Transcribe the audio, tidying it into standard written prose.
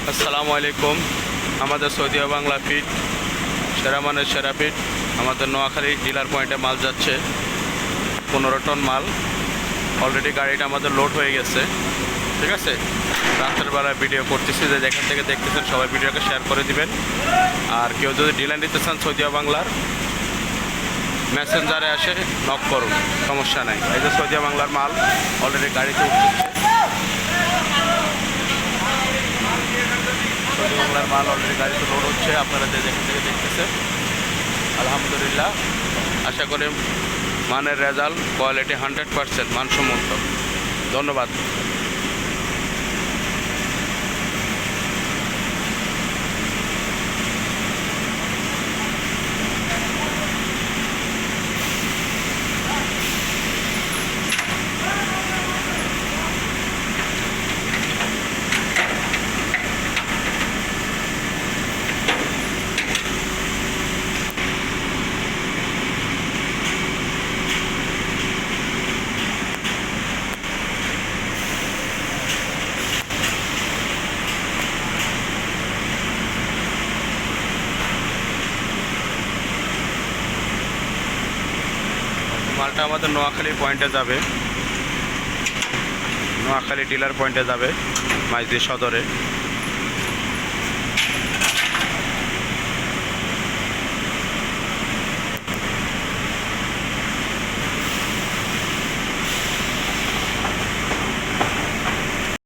আসসালামু আলাইকুম। আমাদের সৌদি বাংলা ফিট সেরা মানের সেরা ফিট আমাদের নোয়াখালী ডিলার পয়েন্টে মাল যাচ্ছে 15 টন মাল। অলরেডি গাড়িটা আমাদের লোড হয়ে গেছে। ঠিক আছে, রাতের বেলা ভিডিও করতেছি, যে যেখান থেকে দেখতেছেন সবাই ভিডিওকে শেয়ার করে দিবেন। আর কেউ যদি ডিলার নিতে চান সৌদি বাংলার, মেসেঞ্জারে আসে নক করুন, সমস্যা নাই। এই যে সৌদি বাংলার মাল অলরেডি গাড়িতে উঠতেছে। সৌদি বাংলার মাল অলরেডি গাড়িতে লোড হচ্ছে, আপনারা যে যেখান থেকে দেখতেছেন। আলহামদুলিল্লাহ, আশা করি মানের রেজাল্ট কোয়ালিটি 100% মানসম্মত। ধন্যবাদ। মালটা আমাদের নোয়াখালী পয়েন্টে যাবে, নোয়াখালী ডিলার পয়েন্টে যাবে, মাইজদি সদরে।